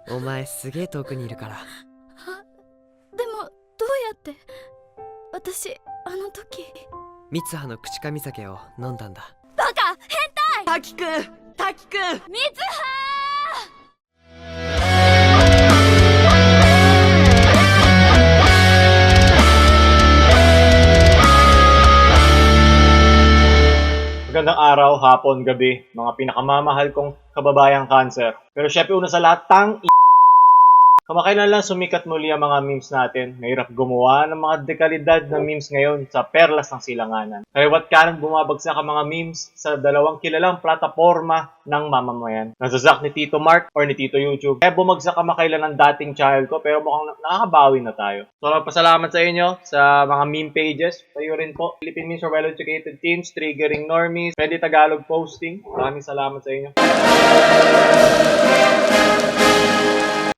お前すげえ遠くにいるから。でもどうやって私あの時三葉の口噛酒を飲んだんだ。バカ変態滝くん滝くん。三葉Magandang araw, hapon, gabi, mga pinakamamahal kong kababayang cancer. Pero syempre una sa lahat, kamakailan lang sumikat muli ang mga memes natin. Mahirap gumawa ng mga dekalidad na memes ngayon sa perlas ng silanganan. Kaliwat kanan bumabagsak ang mga memes sa dalawang kilalang plataforma ng mamamayan. Nazazak ni Tito Mark or ni Tito YouTube. Kaya bumagsak kamakailan ang dating channel ko pero mukhang nakakabawi na tayo. So magpasalamat sa inyo sa mga meme pages. Kayo rin po. Philippine Memes for Well-Educated Teens, Triggering Normies, Pwede Tagalog Posting. Maraming salamat sa inyo.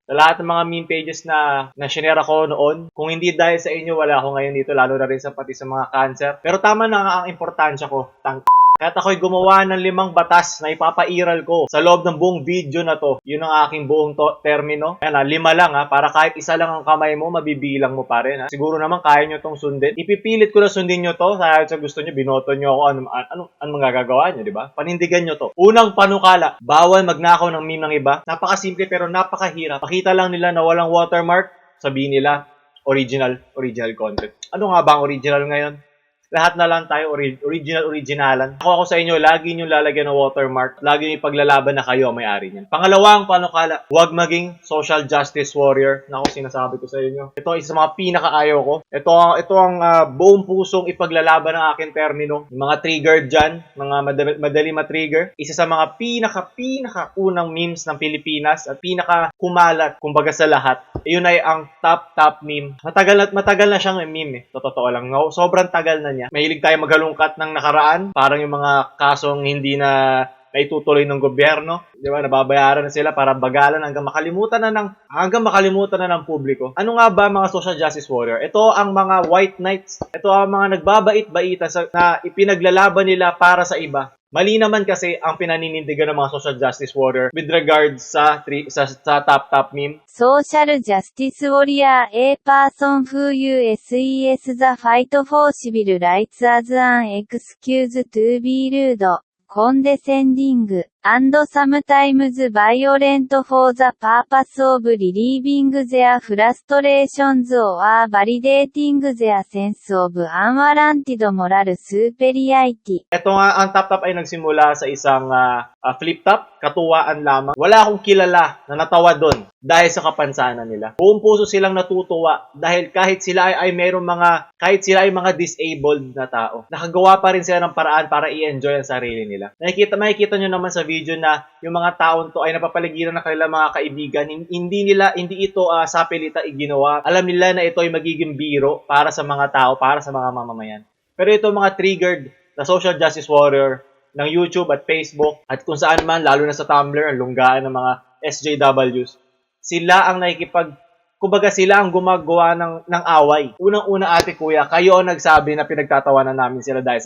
Sa lahat ng mga meme pages na shinare ako noon, kung hindi dahil sa inyo, wala ako ngayon dito, lalo na rin sa pati sa mga cancer. Pero tama na ang importansya ko, Kahit ako'y gumawa ng 5 batas na ipapairal ko sa loob ng buong video na to. Yun ang aking buong termino. Ayan 5 lang para kahit isa lang ang kamay mo, mabibilang mo pa rin Siguro naman kaya nyo tong sundin. Ipipilit ko na sundin nyo to. Dahil sa gusto nyo, binoto nyo ako. Ano magagagawa nyo, di ba? Panindigan nyo to. Unang panukala, bawal magnakaw ng meme ng iba. Napakasimple pero napakahirap. Pakita lang nila na walang watermark. Sabihin nila, original content. Ano nga ba ang original ngayon? Lahat na lang tayo originalan. Ako sa inyo, lagi nyo lalagyan ng watermark. Lagi nyo ipaglalaban na kayo ang may-ari niyan. Pangalawang panukala, huwag maging social justice warrior. Naku, sinasabi ko sa inyo. Ito ay isa sa mga pinakaayaw ko. Ito ang buong pusong ipaglalaban ng aking termino. Yung mga triggered dyan, mga madali matrigger. Isa sa mga pinaka-unang memes ng Pilipinas at pinaka-kumalat, kumbaga sa lahat. Yun ay ang top meme. Matagal na siyang meme Totoo lang. No? Sobrang tagal na niya. Mahilig tayo maghalungkat ng nakaraan. Parang yung mga kasong hindi na itutuloy ng gobyerno. Di ba? Nababayaran na sila para bagalan hanggang makalimutan na ng publiko. Ano nga ba mga social justice warrior? Ito ang mga white knights. Ito ang mga nagbabait-baita na ipinaglalaban nila para sa iba. Mali naman kasi ang pinaninindigan ng mga social justice warrior with regards sa top meme. Social justice warrior a person who uses the fight for civil rights as an excuse to be rude, condescending, and sometimes violent for the purpose of relieving their frustrations or validating their sense of unwarranted moral superiority. Ito nga, ang top ay nagsimula sa isang flip-top, katuwaan lamang. Wala akong kilala na natawa doon dahil sa kapansanan nila. Buong puso silang natutuwa dahil kahit sila ay mga disabled na tao, nakagawa pa rin sila ng paraan para i-enjoy ang sarili nila. Makikita nyo naman sa video na yung mga taon to ay napapaligiran ng kanilang mga kaibigan. Hindi ito sapilita iginawa. Alam nila na ito ay magiging biro para sa mga tao, para sa mga mamamayan. Pero ito mga triggered na social justice warrior ng YouTube at Facebook at kung saan man, lalo na sa Tumblr, ang lunggaan ng mga SJWs. Sila ang kumbaga sila ang gumagawa ng away. Unang-una ate kuya, kayo ang nagsabi na pinagtatawanan namin sila dahil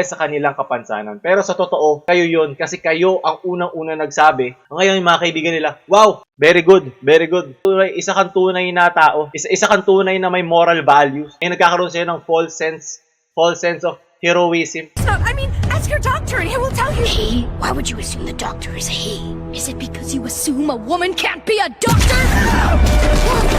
sa kanilang kapansanan. Pero sa totoo, kayo yun kasi kayo ang unang-una nagsabi. Ngayon yung mga kaibigan nila, wow, very good, very good. Isa kang tunay na tao, isa kang tunay na may moral values. Ay nagkakaroon sila ng false sense of heroism. I mean, ask your doctor and he will tell you. He? Why would you assume the doctor is a he? Is it because you assume a woman can't be a doctor?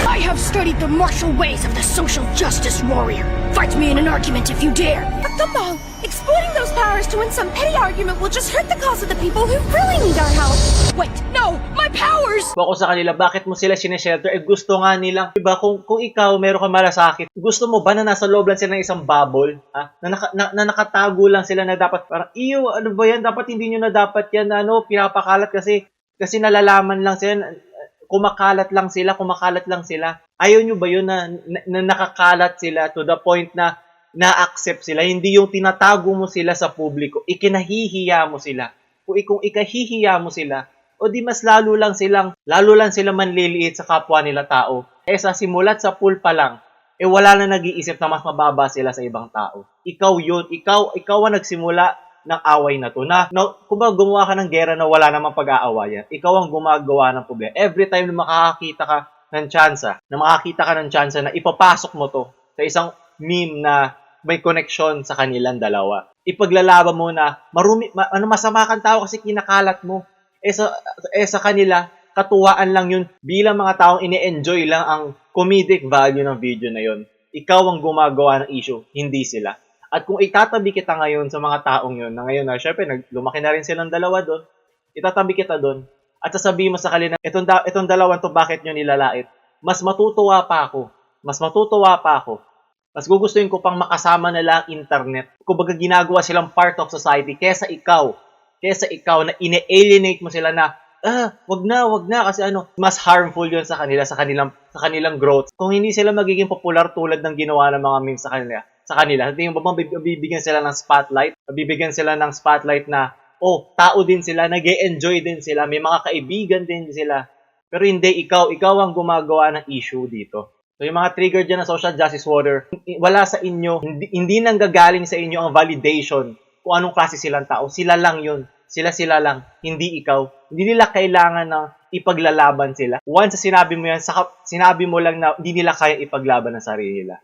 I have studied the martial ways of the social justice warrior. Fight me in an argument if you dare. But the mall, exploiting those powers to win some petty argument will just hurt the cause of the people who really need our help. Wait, no! My powers! Ako sa kanila, bakit mo sila sineshelter? Gusto nga nilang, diba, kung ikaw meron kang malasakit, gusto mo ba na nasa loob lang sila ng isang bubble? Na nakatago lang sila na dapat, parang, iyo, ano ba yan? Dapat hindi nyo na dapat yan, pinapakalat kasi nalalaman lang sila, kumakalat lang sila. Ayaw nyo ba yun na nakakalat sila to the point na na-accept sila? Hindi yung tinatago mo sila sa publiko, ikinahihiya mo sila. Kung ikahihiya mo sila, o di mas lalo lang silang manliliit sa kapwa nila tao. Sa simulat sa pool pa lang, wala na nag-iisip na mas mababa sila sa ibang tao. Ikaw yun, ikaw ang nagsimula ng away na to. Kung ba gumawa ka ng gera na wala namang pag-aawayan, ikaw ang gumagawa ng problema. Every time na makakakita ka ng tsansa na ipapasok mo to sa isang meme na may connection sa kanilang dalawa. Ipaglalaban mo na masama kang tao kasi kinakalat mo. Sa kanila, katuwaan lang yun bilang mga taong ini-enjoy lang ang comedic value ng video na yun. Ikaw ang gumagawa ng issue, hindi sila. At kung itatabi kita ngayon sa mga taong yun, na ngayon na syempre lumaki na rin silang dalawa doon, itatabi kita doon, at sasabihin mo sa kanila, itong dalawang to bakit nyo nilalait? Mas matutuwa pa ako. Mas gugustuhin ko pang makasama nila ang internet. Kumbaga ginagawa silang part of society kesa ikaw na ine-alienate mo sila na wag na kasi mas harmful 'yun sa kanilang growth. Kung hindi sila magiging popular tulad ng ginawa ng mga memes sa kanila, tingin mo ba bibigyan sila ng spotlight na tao din sila, nag-e-enjoy din sila, may mga kaibigan din sila. Pero hindi, ikaw ang gumagawa ng issue dito. So yung mga trigger dyan na social justice warrior, wala sa inyo, hindi nanggagaling sa inyo ang validation kung anong klase silang tao. Sila lang yun. Sila lang, hindi ikaw. Hindi nila kailangan na ipaglalaban sila. Once sinabi mo yan, sinabi mo lang na hindi nila kaya ipaglaban ng sarili nila.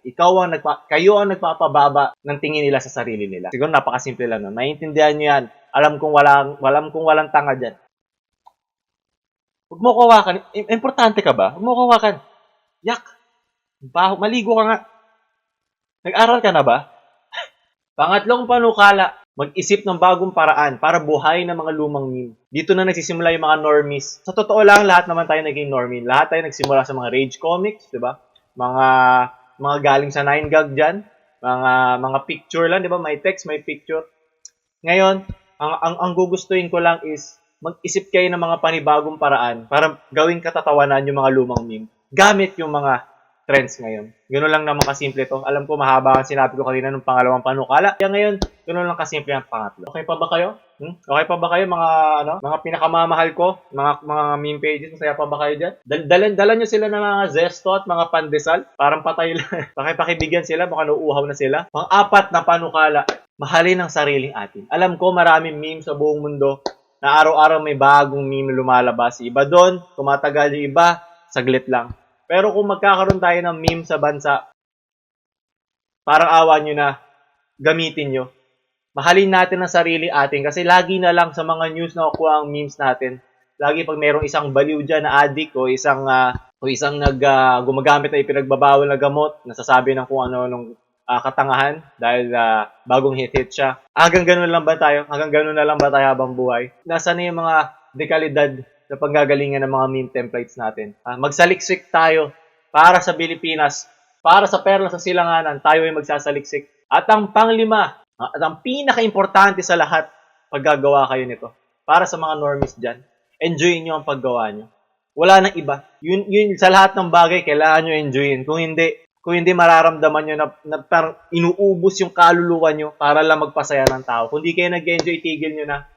Kayo ang nagpapababa ng tingin nila sa sarili nila. Siguro napakasimple lang nun. Naiintindihan nyo yan. Alam kong walang tanga dyan. Huwag mo kawakan. Importante ka ba? Huwag mo kawakan. Yak! Maligo ka nga. Nag-aral ka na ba? Pangatlong panukala, mag-isip ng bagong paraan para buhayin ng mga lumang meme. Dito na nagsisimula yung mga normies. Sa totoo lang, lahat naman tayo naging normie. Lahat tayo nagsimula sa mga rage comics, di ba? Mga galing sa 9gag dyan. Mga picture lang, di ba? May text, may picture. Ngayon, ang gugustuhin ko lang is mag-isip kayo ng mga panibagong paraan para gawing katatawanan yung mga lumang meme. Gamit yung mga trends ngayon. Ganoon lang naman kasimple to. Alam ko mahaba ang sinabi ko kanina nung pangalawang panukala. Kaya ngayon, ganoon lang kasimple ang pangatlo. Okay pa ba kayo? Okay pa ba kayo mga pinakamamahal ko? Mga meme pages, masaya pa ba kayo diyan? Dala nyo sila ng mga zesto at mga pandesal. Parang patay lang. Pakibigyan sila, baka nauuhaw na sila. Pang-apat na panukala, mahalin ang sariling atin. Alam ko maraming meme sa buong mundo na araw-araw may bagong meme lumalabas. Iba doon, tumatagal yung iba, saglit lang. Pero kung magkakaroon tayo ng meme sa bansa, parang awa nyo na, gamitin nyo. Mahalin natin ang sarili atin kasi lagi na lang sa mga news na kukuha ang memes natin. Lagi pag mayroong isang baliw dyan na addict o isang gumagamit na ipinagbabawal na gamot, nasasabi ng kung ano nung katangahan dahil bagong hit siya. Hanggang ganun na lang ba tayo habang buhay? Nasaan na yung mga dekalidad na panggagalingan ng mga meme templates natin? Magsaliksik tayo para sa Pilipinas, para sa perla sa silanganan, tayo ay magsasaliksik. At ang panglima, at ang pinaka-importante sa lahat, paggagawa kayo nito, para sa mga normies dyan, enjoyin nyo ang paggawa nyo. Wala nang iba. Yun sa lahat ng bagay, kailangan nyo enjoyin. Kung hindi mararamdaman nyo na parang inuubos yung kaluluwa nyo para lang magpasaya ng tao. Kung di kayo nag-enjoy, tigil nyo na.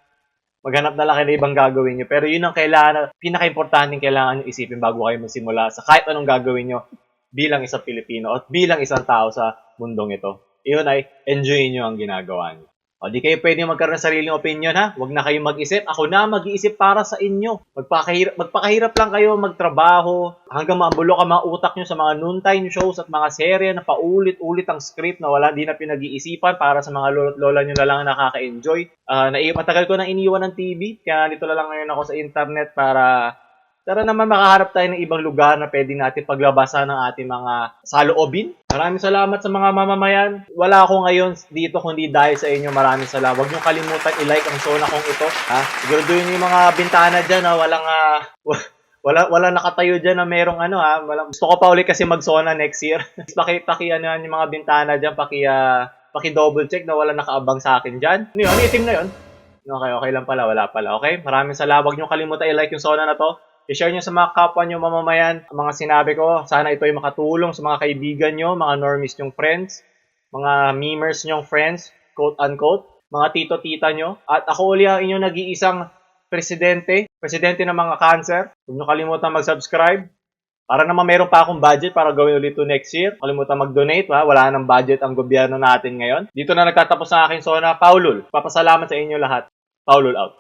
Maghanap na lang kayo na ibang gagawin nyo. Pero yun ang pinaka-importanting kailangan nyo isipin bago kayo magsimula sa kahit anong gagawin nyo bilang isang Pilipino at bilang isang tao sa mundong ito. Iyon ay enjoyin nyo ang ginagawa nyo. O, di kayo pwede magkaroon ng sariling opinion, ha? Huwag na kayong mag-isip. Ako na mag-iisip para sa inyo. Magpakahirap lang kayo magtrabaho hanggang maambulok ang mga utak nyo sa mga noontime shows at mga serye na paulit-ulit ang script na di na pinag-iisipan para sa mga lola nyo na lang nakaka-enjoy. Matagal ko nang iniwan ng TV, kaya dito na lang ngayon ako sa internet para naman makaharap tayo ng ibang lugar na pwede natin paglabasan ng ating mga saloobin. Maraming salamat sa mga mamamayan. Wala ako ngayon dito kundi dahil sa inyo. Maraming salamat. Huwag niyo kalimutan i-like ang zona kong ito. Siguraduhin niyo yung mga bintana dyan. Walang nakatayo dyan na merong Gusto ko pa ulit kasi mag-zona next year. Yung mga bintana dyan. Paki-double check na walang nakaabang sa akin dyan. Ano yun? Itim na yun? Okay lang pala. Wala pala. Okay? Maraming salamat. Huwag niyo kalimutan i-like yung zona na to. I-share nyo sa mga kapwa nyo mamamayan ang mga sinabi ko. Sana ito ay makatulong sa mga kaibigan nyo, mga normies nyong friends, mga memers nyong friends, quote-unquote, mga tito-tita nyo. At ako uli ang inyong nag-iisang presidente ng mga cancer. Huwag nyo kalimutan mag-subscribe, Para naman meron pa akong budget para gawin ulit to next year. Kalimutan mag-donate, ha? Wala nang budget ang gobyerno natin ngayon. Dito na nagtatapos ang aking Sona Paulul. Papasalamat sa inyo lahat. Paulul out.